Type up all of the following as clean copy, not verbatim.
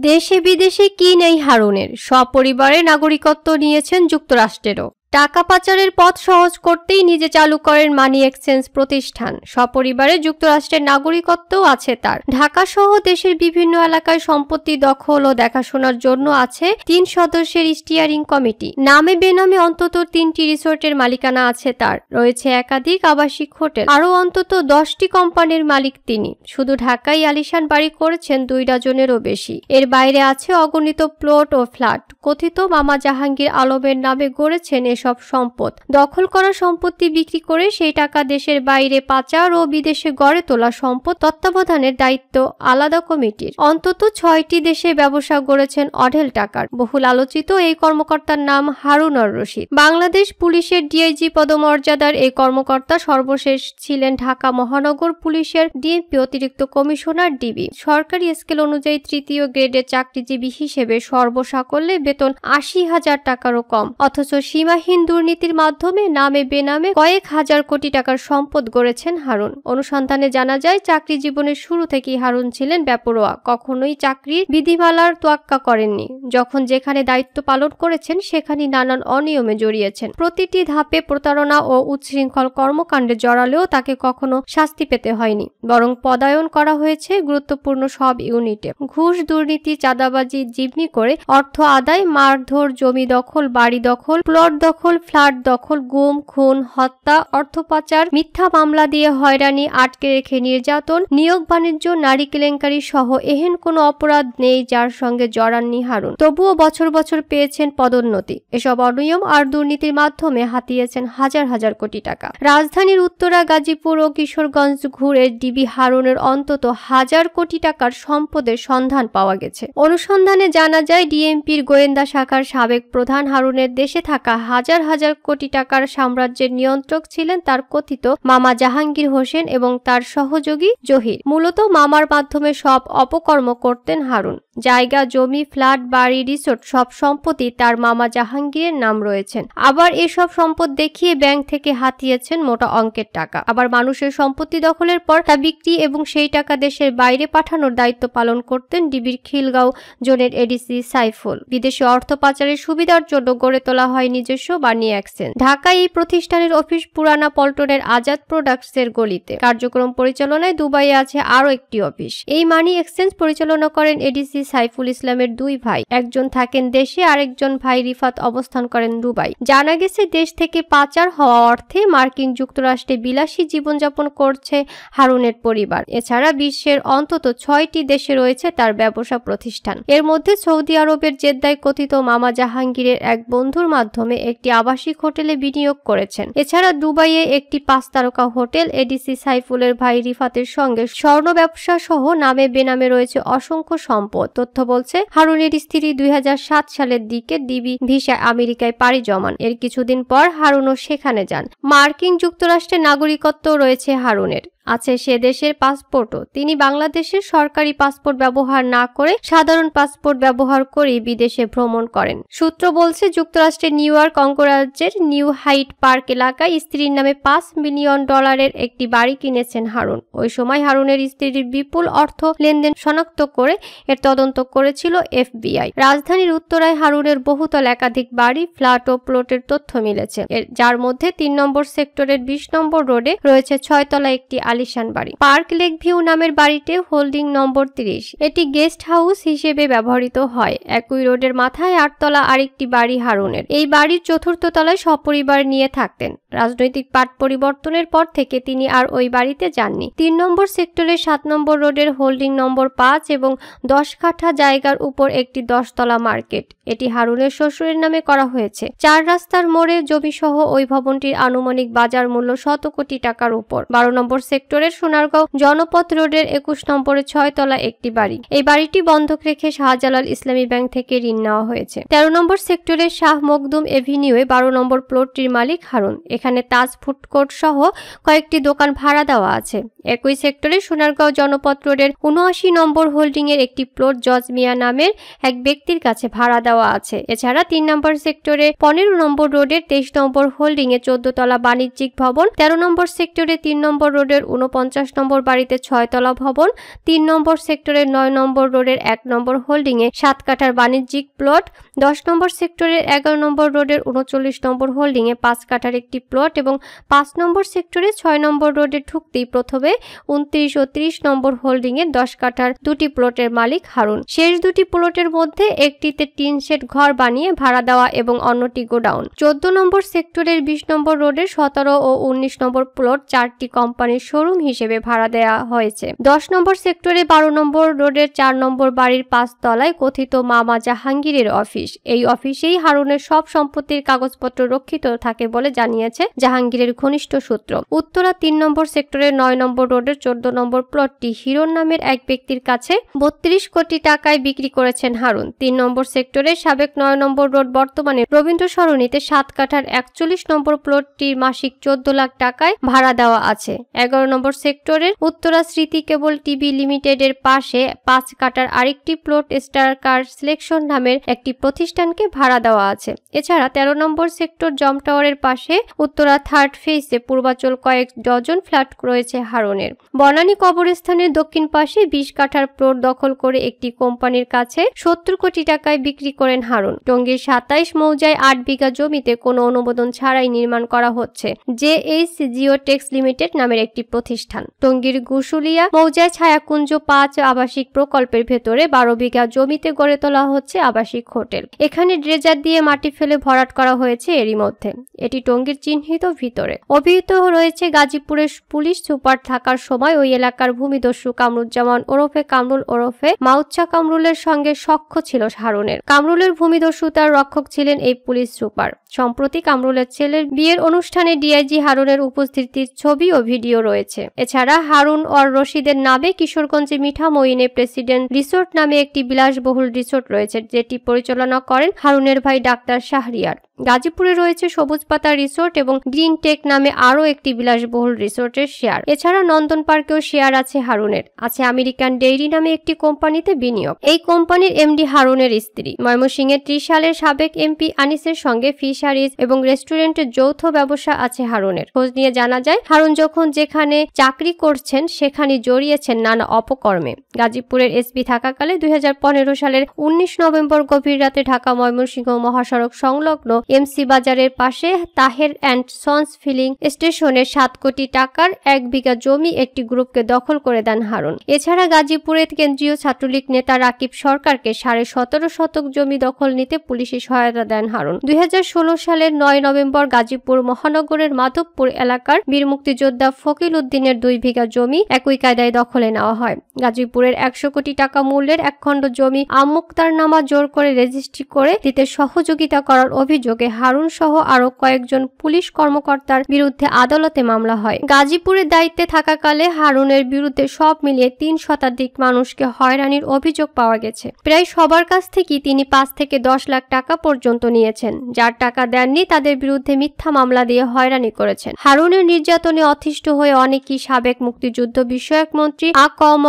দেশে বিদেশে কি নেই হারুনের, সপরিবারে নাগরিকত্ব নিয়েছেন যুক্তরাষ্ট্রেরও। টাকা পাচারের পথ সহজ করতেই নিজে চালু করেন মানি এক্সচেঞ্জ প্রতিষ্ঠান। সপরিবারে যুক্তরাষ্ট্রের নাগরিকত্বও আছে তার। ঢাকা সহ দেশের বিভিন্ন এলাকায় সম্পত্তি দখল ও দেখাশোনার জন্য আছে 3 সদস্যের স্টিয়ারিং কমিটি। নামে বেনামে অন্তত 3টি রিসোর্টের মালিকানা আছে তার। রয়েছে একাধিক আবাসিক হোটেল, আরও অন্তত 10টি কোম্পানির মালিক তিনি। শুধু ঢাকায় আলিশান বাড়ি করেছেন 2 ডজনেরও বেশি। এর বাইরে আছে অগণিত প্লট ও ফ্ল্যাট। কথিত মামা জাহাঙ্গীর আলমের নামে গড়েছেন সব সম্পদ। দখল করা সম্পত্তি বিক্রি করে সেই টাকা দেশের বাইরে পাচার ও বিদেশে গড়ে তোলা সম্পদ তত্ত্বাবধানের দায়িত্ব আলাদা কমিটির। অন্তত 6টি দেশে ব্যবসা গড়েছেন অঢেল টাকার। বহুল আলোচিত এই কর্মকর্তার নাম হারুন আর রশিদ। বাংলাদেশ পুলিশের ডিআইজি পদমর্যাদার এই কর্মকর্তা সর্বশেষ ছিলেন ঢাকা মহানগর পুলিশের ডিএমপি অতিরিক্ত কমিশনার ডিবি। সরকারি স্কেল অনুযায়ী 3য় গ্রেডের চাকরিজীবী হিসেবে সর্বসাকল্যে বেতন 80,000 টাকারও কম। অথচ সীমাহীন দুর্নীতির মাধ্যমে নামে বেনামে কয়েক হাজার কোটি টাকার সম্পদ গড়েছেন হারুন। অনুসন্ধানে জানা যায়, চাকরি জীবনের শুরু থেকেই হারুন ছিলেন বেপরোয়া। কখনোই চাকরির বিধিমালার তোয়াক্কা করেননি। যখন যেখানে দায়িত্ব পালন করেছেন সেখানেই নানান অনিয়মে জড়িয়েছেন। প্রতিটি ধাপে প্রতারণা ও উচ্ছৃঙ্খল কর্মকাণ্ডে জড়ালেও তাকে কখনো শাস্তি পেতে হয়নি, বরং পদায়ন করা হয়েছে গুরুত্বপূর্ণ সব ইউনিটে। ঘুষ, দুর্নীতি, চাঁদাবাজি, জিম্মি করে অর্থ আদায়, মারধর, জমি দখল, বাড়ি দখল, প্লট দখল, ফ্ল্যাট দখল, গুম, খুন, হত্যা, অর্থ পাচার, মিথ্যা মামলা দিয়ে হয়রানি, আটকে রেখে নির্যাতন, নিয়োগ বাণিজ্য, নারী কেলেঙ্কারি সহ এহেন কোনো অপরাধ নেই যার সঙ্গে জড়াননি হারুন। তবুও বছর বছর পেয়েছেন পদোন্নতি। এসব অনিয়ম আর দুর্নীতির মাধ্যমে হাতিয়েছেন হাজার হাজার কোটি টাকা। রাজধানীর উত্তরা, গাজীপুর ও কিশোরগঞ্জ ঘুরে ডিবি হারুনের অন্তত 1000 কোটি টাকার সম্পদের সন্ধান পাওয়া গেছে। অনুসন্ধানে জানা যায়, ডিএমপির গোয়েন্দা শাখার সাবেক প্রধান হারুনের দেশে থাকা হাজার হাজার কোটি টাকার সাম্রাজ্যের নিয়ন্ত্রক ছিলেন তার কথিত মামা জাহাঙ্গীর হোসেন এবং তার সহযোগী জহির। মূলত মামার মাধ্যমে সব অপকর্ম করতেন হারুন। জায়গা, জমি, ফ্ল্যাট, বাড়ি, রিসোর্ট সব সম্পত্তি তার মামা জাহাঙ্গীরের নাম রয়েছেন। আবার এসব সম্পদ দেখিয়ে ব্যাংক থেকে হাতিয়েছেন মোটা অঙ্কের টাকা। আবার মানুষের সম্পত্তি দখলের পর তা বিক্রি এবং সেই টাকা দেশের বাইরে পাঠানোর দায়িত্ব পালন করতেন ডিবির খিলগাঁও জোনের এডিসি সাইফুল। বিদেশে অর্থ পাচারের সুবিধার জন্য গড়ে তোলা হয় নিজস্ব মানি এক্সচেঞ্জ। ঢাকায় এই প্রতিষ্ঠানের অফিস পুরানা পল্টনের আজাদ প্রোডাক্টসের গলিতে। কার্যক্রম পরিচালনায় দুবাইয়ে আছে আরও একটি অফিস। এই মানি এক্সচেঞ্জ পরিচালনা করেন এডিসি সাইফুল ইসলামের 2 ভাই। একজন থাকেন দেশে, আরেকজন ভাই রিফাত অবস্থান করেন দুবাই। জানা গেছে, দেশ থেকে পাচার হওয়া অর্থে মার্কিন যুক্তরাষ্ট্রে বিলাসী জীবনযাপন করছে হারুনের পরিবার। এছাড়া বিশ্বের অন্তত 6টি দেশে রয়েছে তার ব্যবসা প্রতিষ্ঠান। এর মধ্যে সৌদি আরবের জেদ্দায় কথিত মামা জাহাঙ্গীরের এক বন্ধুর মাধ্যমে একটি আবাসিক হোটেলে বিনিয়োগ করেছেন। এছাড়া দুবাইয়ে একটি 5 তারকা হোটেল, এডিসি সাইফুলের ভাই রিফাতের সঙ্গে স্বর্ণ ব্যবসা সহ নামে বেনামে রয়েছে অসংখ্য সম্পদ। তথ্য বলছে, হারুনের স্ত্রী 2007 সালের দিকে ডিবি ভিসায় আমেরিকায় পাড়ি জমান। এর কিছুদিন পর হারুনও সেখানে যান। মার্কিন যুক্তরাষ্ট্রের নাগরিকত্ব রয়েছে হারুনের। আছে সে দেশের পাসপোর্টও। তিনি বাংলাদেশের সরকারি পাসপোর্ট ব্যবহার না করে সাধারণ পাসপোর্ট ব্যবহার করে বিদেশে ভ্রমণ করেন। সূত্র বলছে, যুক্তরাষ্ট্রের নিউ ইয়র্ক অঙ্গরাজ্যের নিউ হাইট পার্ক এলাকায় স্ত্রীর নামে $5 মিলিয়ন একটি বাড়ি কিনেছেন হারুন। ওই সময় হারুনের স্ত্রীর বিপুল অর্থ লেনদেন শনাক্ত করে এর তদন্ত করেছিল এফবিআই। রাজধানীর উত্তরায় হারুনের বহুতল একাধিক বাড়ি, ফ্ল্যাট ও প্লটের তথ্য মিলেছে, যার মধ্যে 3 নম্বর সেক্টরের 20 নম্বর রোডে রয়েছে 6 তলা একটি আলিশান বাড়ি। পার্ক লেক ভিউ নামের বাড়িতে হোল্ডিং নম্বর 30। এটি গেস্ট হাউস হিসেবে ব্যবহৃত হয়। একই রোডের মাথায় 8 তলা আরেকটি বাড়ি হারুনের। এই বাড়ির 4র্থ তলায় সপরিবার নিয়ে থাকতেন। রাজনৈতিক পাট পরিবর্তনের পর থেকে তিনি আর ওই বাড়িতে যাননি। 3 নম্বর সেক্টরের 7 নম্বর রোডের হোল্ডিং নম্বর 5 এবং 10 কাঠা জায়গার উপর একটি 10 তলা মার্কেট। এটি হারুনের শ্বশুরের নামে করা হয়েছে। 4 রাস্তার মোড়ে জমি সহ ওই ভবনটির আনুমানিক বাজার মূল্য 100 কোটি টাকার উপর। 12 নম্বর সেক্টরের সোনারগাঁও জনপথ রোডের 21 নম্বরে 6 তলা একটি বাড়ি। এই বাড়িটি বন্ধক রেখে শাহজালাল ইসলামী ব্যাংক থেকে ঋণ নেওয়া হয়েছে। 13 নম্বর সেক্টরের শাহ মখদুম এভিনিউয়ে 12 নম্বর প্লটটির মালিক হারুন। এখানে তাজ ফুড কোর্ট সহ কয়েকটি দোকান ভাড়া দেওয়া আছে। একই সেক্টরে সোনারগাঁও জনপথ রোডের 79 নম্বর হোল্ডিং এর একটি প্লট জজ মিয়া নামের এক ব্যক্তির কাছে ভাড়া দেওয়া আছে। এছাড়া 3 নম্বর সেক্টরে 15 নম্বর রোডের 23 নম্বর হোল্ডিং এ 14 তলা বাণিজ্যিক ভবন, 13 নম্বর সেক্টরে 3 নম্বর রোডের 49 নম্বর বাড়িতে 6 তলা ভবন, 3 নম্বর সেক্টরের 9 নম্বর রোডের 1 নম্বর হোল্ডিংয়ে 7 কাঠার বাণিজ্যিক প্লট, 10 নম্বর সেক্টরের 11 নম্বর রোডের 39 নম্বর হোল্ডিংয়ে 5 কাঠার একটি প্লট এবং 5 নম্বর সেক্টরে 6 নম্বর রোডে ঢুকতেই প্রথমে 29 ও 30 নম্বর হোল্ডিংয়ে 10 কাঠার দুটি প্লটের মালিক হারুন। শেষ দুটি প্লটের মধ্যে একটিতে টিন শেড ঘর বানিয়ে ভাড়া দেওয়া এবং অন্যটি গোডাউন। 14 নম্বর সেক্টরের 20 নম্বর রোডের 17 ও 19 নম্বর প্লট 4টি কোম্পানির শোরুম হিসেবে ভাড়া দেওয়া হয়েছে। 10 নম্বর সেক্টরে 12 নম্বর রোডের 4 নম্বর বাড়ির 5 তলায় কথিত মামা জাহাঙ্গীরের অফিস। এই অফিসেই হারুনের সব সম্পত্তির কাগজপত্র রক্ষিত থাকে বলে জানিয়েছে জাহাঙ্গীরের ঘনিষ্ঠ সূত্র। উত্তরা 3 নম্বর সেক্টরের 9 নম্বর রোডের 14 নম্বর প্লটটি হিরণ নামের এক ব্যক্তির কাছে 32 কোটি টাকায় বিক্রি করেছেন হারুন। 3 নম্বর সেক্টরের সাবেক 9 নম্বর রোড বর্তমানে রবীন্দ্র সরণিতে 7 কাঠার 41 নম্বর প্লটটি মাসিক 14 লাখ টাকায় ভাড়া দেওয়া আছে। 11 নম্বর সেক্টরের উত্তরা স্মৃতি কেবল টিভি লিমিটেডের পাশে 5 কাঠার আরেকটি প্লট স্টার কার সিলেকশন নামের একটি প্রতিষ্ঠানকে ভাড়া দেওয়া আছে। এছাড়া 13 নম্বর সেক্টর জম টাওয়ারের পাশে উত্তরা 3rd ফেজে পূর্বাচল কয়েক ডজন ফ্ল্যাট রয়েছে হারুনের। বনানী কবরস্থানের দক্ষিণ পাশে 20 কাঠার প্লট দখল করে একটি কোম্পানির কাছে 70 কোটি টাকায় বিক্রি করেন হারুন। টঙ্গীর 27 মৌজায় 8 বিঘা জমিতে কোনো অনুমোদন ছাড়াই নির্মাণ করা হচ্ছে জেএইচ জিওটেক্স লিমিটেড নামের একটি প্রতিষ্ঠান। টঙ্গীর গুশুলিয়া মৌজায় ছায়াকুঞ্জ 5 আবাসিক প্রকল্পের ভেতরে 12 বিঘা জমিতে গড়ে তোলা হচ্ছে আবাসিক হোটেল। এখানে ড্রেজার দিয়ে মাটি ফেলে ভরাট করা হয়েছে এরই মধ্যে। এটি টঙ্গীর চিহ্নিত ভিতরে। অভিহিত রয়েছে গাজীপুরের পুলিশ সুপার থাকার সময় ওই এলাকার ভূমিদস্যু কামরুজ্জামান ওরফে কামরুল ওরফে মাউচ্চা কামরুলের সঙ্গে সখ্য ছিল হারুনের। কামরুলের ভূমিদস্যুতার রক্ষক ছিলেন এই পুলিশ সুপার। সম্প্রতি কামরুলের ছেলের বিয়ের অনুষ্ঠানে ডিআইজি হারুনের উপস্থিতির ছবি ও ভিডিও রয়েছে। এছাড়া হারুন ওর রশিদের নামে কিশোরগঞ্জে মিঠামইনে প্রেসিডেন্ট রিসোর্ট নামে একটি বিলাসবহুল রিসোর্ট রয়েছে, যেটি পরিচালনা করেন হারুনের ভাই ডাক্তার শাহরিয়ার। গাজীপুরে রয়েছে সবুজ পাতা রিসোর্ট এবং গ্রিন টেক নামে আরও একটি বিলাসবহুল রিসোর্টের শেয়ার। এছাড়া নন্দন পার্কেও শেয়ার আছে হারুনের। আছে আমেরিকান ডেইরি নামে একটি কোম্পানিতে বিনিয়োগ। এই কোম্পানির এমডি হারুনের স্ত্রী। ময়মনসিংহের 30 সালের সাবেক এমপি আনিসের সঙ্গে ফিশারিজ এবং রেস্টুরেন্টের যৌথ ব্যবসা আছে হারুনের। খোঁজ নিয়ে জানা যায় হারুন যখন যেখানে চাকরি করছেন সেখানে জড়িয়েছেন নানা অপকর্মে। গাজীপুরের এসপি থাকাকালে 2015 সালের 19 নভেম্বর গভীর রাতে ঢাকা ময়মনসিংহ মহাসড়ক সংলগ্ন এমসি বাজারের পাশে তাহের অ্যান্ড সন্স ফিলিং স্টেশনে 7 কোটি টাকার 1 বিঘা জমি একটি গ্রুপকে দখল করে দেন হারুন। এছাড়া গাজীপুরের কেন্দ্রীয় ছাত্রলীগ নেতা রাকিব সরকারকে 17.5 শতক জমি দখল নিতে পুলিশি সহায়তা দেন হারুন। 2016 সালের 9 নভেম্বর গাজীপুর মহানগরের মাধবপুর এলাকার বীর মুক্তিযোদ্ধা ফকিল উদ্দিনের 2 বিঘা জমি একই কায়দায় দখলে নেওয়া হয়। গাজীপুরের 100 কোটি টাকা মূল্যের এক খণ্ড জমি আমুক্তারনামা জোর করে রেজিস্ট্রি করে দিতে সহযোগিতা করার অভিযোগে হারুন সহ আরো কয়েকজন পুলিশ কর্মকর্তার বিরুদ্ধে আদালতে মামলা হয়। গাজীপুরের দায়িত্বে থাকাকালে হারুনের বিরুদ্ধে সব মিলিয়ে 3 শতাধিক মানুষকে হয়রানির অভিযোগ পাওয়া গেছে। প্রায় সবার কাছ থেকে তিনি 5 থেকে 10 লাখ টাকা পর্যন্ত নিয়েছেন। যার টাকা দেননি তাদের বিরুদ্ধে মিথ্যা মামলা দিয়ে হয়রানি করেছেন। হারুনের নির্যাতনে অতিষ্ঠ হয়ে অনেকেই সাবেক মুক্তিযুদ্ধ বিষয়ক মন্ত্রী আ.ক.ম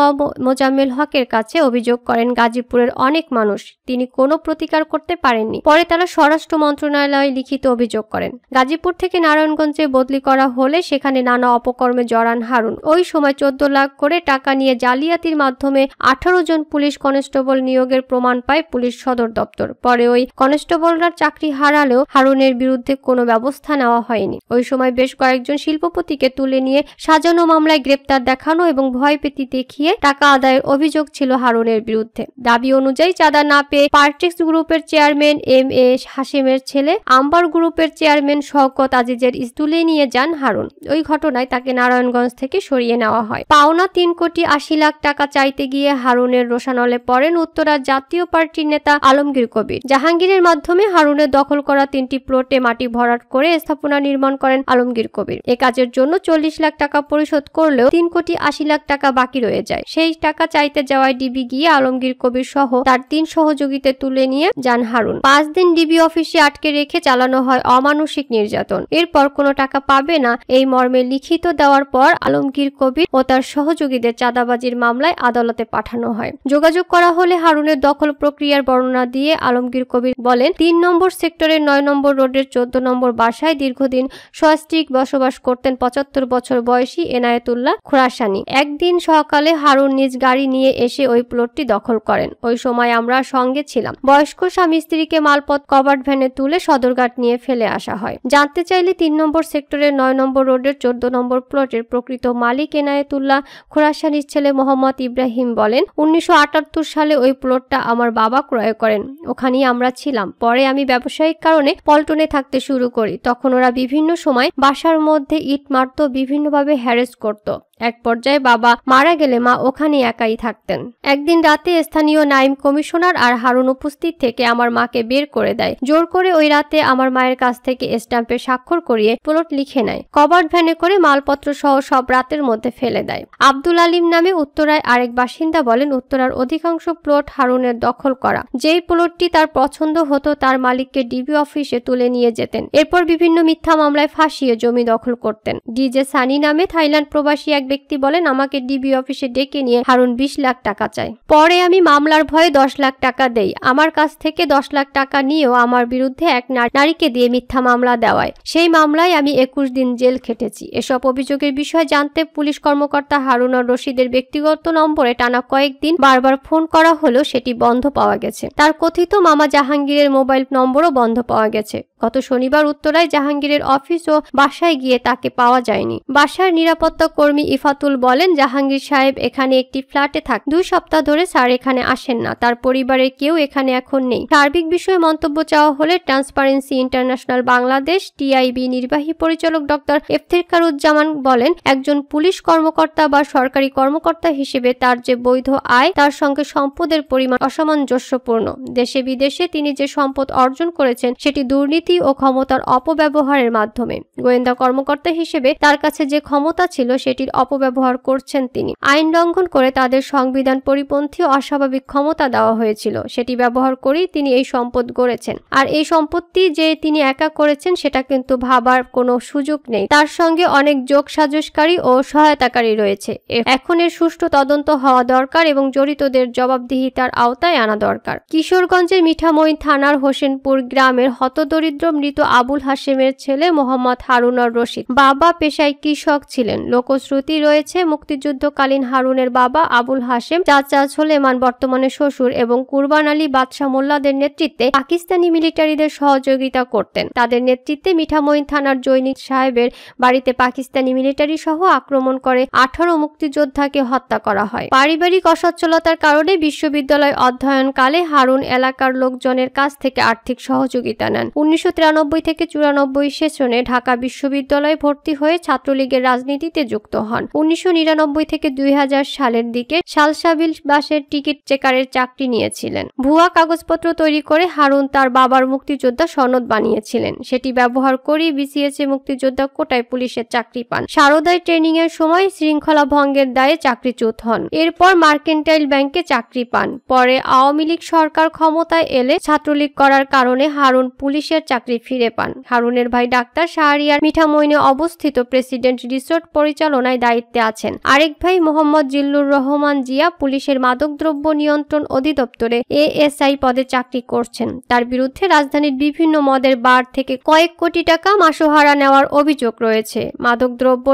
মোজাম্মেল হকের কাছে অভিযোগ করেন গাজীপুরের অনেক মানুষ তিনি কোনো প্রতিকার করতে পারেননি। পরে তারা স্বরাষ্ট্র মন্ত্রণালয়ে লিখিত অভিযোগ করেন। গাজীপুর থেকে নারায়ণগঞ্জে বদলি করা হলে সেখানে নানা অপকর্মে জড়ান হারুন। ওই সময় 14 লাখ করে টাকা নিয়ে জালিয়াতির মাধ্যমে 18 জন পুলিশ কনস্টেবল নিয়োগের প্রমাণ পায় পুলিশ সদর দপ্তর। পরে ওই কনস্টেবলরা চাকরি হারালেও হারুনের বিরুদ্ধে কোনো ব্যবস্থা নেওয়া হয়নি। ওই সময় বেশ কয়েকজন শিল্পপতিকে তুলে নিয়ে সাজানো মামলায় গ্রেপ্তার দেখানো এবং ভয়ভীতি দেখিয়ে টাকা আদায়ের অভিযোগ ছিল হারুনের বিরুদ্ধে। দাবি অনুযায়ী চাঁদা না পেয়ে পার্টিক্স গ্রুপের চেয়ারম্যান এম.এ. হাশিমের ছেলে আম্বার গ্রুপের চেয়ারম্যান শওকত আজিজের তুলে নিয়ে যান হারুন। ওই ঘটনায় তাকে নারায়ণগঞ্জ থেকে সরিয়ে নেওয়া হয়। পাওনা 3 কোটি 80 লাখ টাকা চাইতে গিয়ে হারুনের রোষানলে পড়েন উত্তরা জাতীয় পার্টির নেতা আলমগীর কবির। জাহাঙ্গীরের মাধ্যমে হারুনের দখল করা 3টি প্লটে মাটি ভরাট করে স্থাপনা নির্মাণ করেন আলমগীর কবির। এ কাজের জন্য 40 লাখ টাকা পরিশোধ করলেও 3 কোটি 80 লাখ টাকা বাকি রয়ে যায়। সেই টাকা চাইতে যাওয়ায় ডিবি গিয়ে আলমগীর কবির সহ তার 3 সহযোগীকে তুলে নিয়ে যান হারুন। 5 দিন ডিবি অফিসে আটকে রেখে চালানো হয় অমানসিক নির্যাতন। এরপর কোনো টাকা পাবে না এই মর্মে লিখিত দেওয়ার পর আলমগীর কবির ও তার সহযোগীদের চাঁদাবাজির মামলায় আদালতে পাঠানো হয়। যোগাযোগ করা হলে হারুনের দখল প্রক্রিয়ার বর্ণনা দিয়ে আলমগীর কবির বলেন, ৩ নম্বর সেক্টরের ৯ নম্বর রোডের ১৪ নম্বর বাসায় দীর্ঘদিন সস্ত্রীক বসবাস করতেন ৭৫ বছর বয়সী এনায়েতুল্লাহ খোরাসানী। একদিন সকালে হারুন নিজ গাড়ি নিয়ে এসে ওই প্লটটি দখল করেন। ওই সময় আমরা সঙ্গে ছিলাম। বয়স্ক স্বামী স্ত্রীকে মালপত কভার্ড ভ্যানে তুলে সদরঘাট নিয়ে ফেলে আসা হয়। জানতে চাইলে ৩ নম্বর সেক্টরের ৯ নম্বর রোডের ১৪ নম্বর প্লটের প্রকৃত মালিক এনায়েতুল্লাহ খোরাসানীর ছেলে মোহাম্মদ ইব্রাহিম বলেন, ১৯৭৮ সালে ওই প্লটটা আমার বাবা ক্রয় করেন। ওখানেই আমরা ছিলাম। পরে আমি ব্যবসায়িক কারণে পল্টনে থাকতে শুরু করি। তখন ওরা বিভিন্ন সময় বাসার মধ্যে ইট মারত, বিভিন্নভাবে হ্যারেস করত। এক পর্যায়ে বাবা মারা গেলে মা ওখানে একাই থাকতেন। একদিন রাতে স্থানীয় নাইম কমিশনার আর হারুন উপস্থিত থেকে আমার মাকে বের করে দেয়। জোর করে ওই রাতে আমার মায়ের কাছ থেকে স্ট্যাম্পে স্বাক্ষর করিয়ে প্লট লিখে নেয়। কভার্ড ভ্যানে করে মালপত্র সহ সব রাতের মধ্যে ফেলে দেয়। আব্দুল আলিম নামে উত্তরায় আরেক বাসিন্দা বলেন, উত্তরার অধিকাংশ প্লট হারুনের দখল করা। যেই প্লটটি তার পছন্দ হতো তার মালিককে ডিবি অফিসে তুলে নিয়ে যেতেন। এরপর বিভিন্ন মিথ্যা মামলায় ফাঁসিয়ে জমি দখল করতেন। ডিজে সানি নামে থাইল্যান্ড প্রবাসী এক ব্যক্তি বলেন, আমাকে ডিবি অফিসে ডেকে নিয়ে হারুন ২০ লাখ টাকা চায়। পরে আমি মামলার ভয়ে ১০ লাখ টাকা দেই। আমার কাছ থেকে ১০ লাখ টাকা নিয়েও আমার বিরুদ্ধে এক নারীকে দিয়ে মিথ্যা মামলা দেওয়ায় সেই মামলায় আমি ২১ দিন জেল খেটেছি। এসব অভিযোগের বিষয়ে জানতে পুলিশ কর্মকর্তা হারুন আর রশিদের ব্যক্তিগত নম্বরে টানা কয়েকদিন বারবার ফোন করা হলেও সেটি বন্ধ পাওয়া গেছে। তার কথিত মামা জাহাঙ্গীরের মোবাইল নম্বরও বন্ধ পাওয়া গেছে। গত শনিবার উত্তরায় জাহাঙ্গীরের অফিস ও বাসায় গিয়ে তাকে পাওয়া যায়নি। বাসার নিরাপত্তা কর্মী ইফাতুল বলেন, জাহাঙ্গীর সাহেব এখানে একটি ফ্ল্যাটে থাক। ২ সপ্তাহ ধরে স্যার এখানে আসেন না। তার পরিবারের কেউ এখানে এখন নেই। সার্বিক বিষয়ে মন্তব্য চাওয়া হলে ট্রান্সপারেন্সি ইন্টারন্যাশনাল বাংলাদেশ টিআইবি নির্বাহী পরিচালক ডক্টর ইফতেখারুজ্জামান বলেন, একজন পুলিশ কর্মকর্তা বা সরকারি কর্মকর্তা হিসেবে তার যে বৈধ আয় তার সঙ্গে সম্পদের পরিমাণ অসামঞ্জস্যপূর্ণ। দেশে বিদেশে তিনি যে সম্পদ অর্জন করেছেন সেটি দুর্নীতি ও ক্ষমতার অপব্যবহারের মাধ্যমে। গোয়েন্দা কর্মকর্তা হিসেবে তার কাছে যে ক্ষমতা ছিল সেটির অপব্যবহার করছেন তিনি। আইন লঙ্ঘন করে তাদের সংবিধান পরিপন্থী অস্বাভাবিক ক্ষমতা দেওয়া হয়েছিল, সেটি ব্যবহার করেই তিনি এই সম্পদ গড়েছেন। আর এই সম্পত্তি যে তিনি একা করেছেন সেটা কিন্তু ভাবার কোনো সুযোগ নেই। তার সঙ্গে অনেক যোগ সাজসকারী ও সহায়তাকারী রয়েছে। এখন এর সুষ্ঠু তদন্ত হওয়া দরকার এবং জড়িতদের জবাবদিহিতার আওতায় আনা দরকার। কিশোরগঞ্জের মিঠামইন থানার হোসেনপুর গ্রামের হতদরিদ্র মৃত আবুল হাশেমের ছেলে মোহাম্মদ হারুন আর রশিদ বাবা পেশায় কৃষক ছিলেন। লোকশ্রুতি রয়েছে মুক্তিযুদ্ধকালীন হারুনের বাবা আবুল হাশেম, চাচা সোলেমান বর্তমানে শ্বশুর এবং কুরবান আলী বাদশাহ মোল্লাদের নেতৃত্বে পাকিস্তানি মিলিটারিদের সহযোগিতা করতেন। তাদের নেতৃত্বে মিঠামইন থানার জৈনিক সাহেবের বাড়িতে পাকিস্তানি মিলিটারি সহ আক্রমণ করে ১৮ মুক্তিযোদ্ধাকে হত্যা করা হয়। পারিবারিক অসচ্ছলতার কারণে বিশ্ববিদ্যালয় অধ্যয়নকালে হারুন এলাকার লোকজনের কাছ থেকে আর্থিক সহযোগিতা নেন। ১৯৯৩ থেকে ৯৪ সেশনে ঢাকা বিশ্ববিদ্যালয়ে ভর্তি হয়ে ছাত্রলীগের রাজনীতিতে যুক্ত হন। ১৯৯৯ থেকে ২০০০ সালের দিকে সালসাবিল বাসের টিকিট চেকারের চাকরি নিয়েছিলেন। ভুয়া কাগজপত্র তৈরি করে হারুন তার বাবার মুক্তিযোদ্ধা সনদ বানিয়েছিলেন। সেটি ব্যবহার করে বিসিএসে মুক্তিযোদ্ধা কোটায় পুলিশের চাকরি পান। সারদায় ট্রেনিং এর সময় শৃঙ্খলা ভঙ্গের দায়ে চাকরিচ্যুত হন। এরপর মার্কেন্টাইল ব্যাংকে চাকরি পান। পরে আওয়ামী লীগ সরকার ক্ষমতায় এলে ছাত্রলীগ করার কারণে হারুন পুলিশের চাকরি ফিরে পান। হারুনের ভাই ডাক্তার শাহরিয়ার মিঠামইনে অবস্থিত প্রেসিডেন্ট রিসোর্ট পরিচালনায় দায়িত্বে আছেন। আরেক ভাই মোহাম্মদ জিল্লুর রহমান জিয়া পুলিশের মাদকদ্রব্য নিয়ন্ত্রণ অধিদপ্তরে এএসআই পদে চাকরি করছেন। তার বিরুদ্ধে রাজধানীর বিভিন্ন মদের বার থেকে কয়েক কোটি টাকা মাসোহারা নেওয়ার অভিযোগ রয়েছে। মাদকদ্রব্য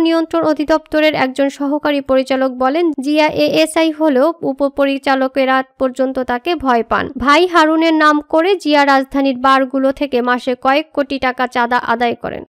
নিয়ন্ত্রণ অধিদপ্তরের একজন সহকারী পরিচালক বলেন, জিয়া এএসআই হলেও উপপরিচালকেরা পর্যন্ত তাকে ভয় পান। ভাই হারুনের নাম করে জিয়া রাজধানীর বারগুলো থেকে মাসে কয়েক কোটি টাকা চাঁদা আদায় করেন।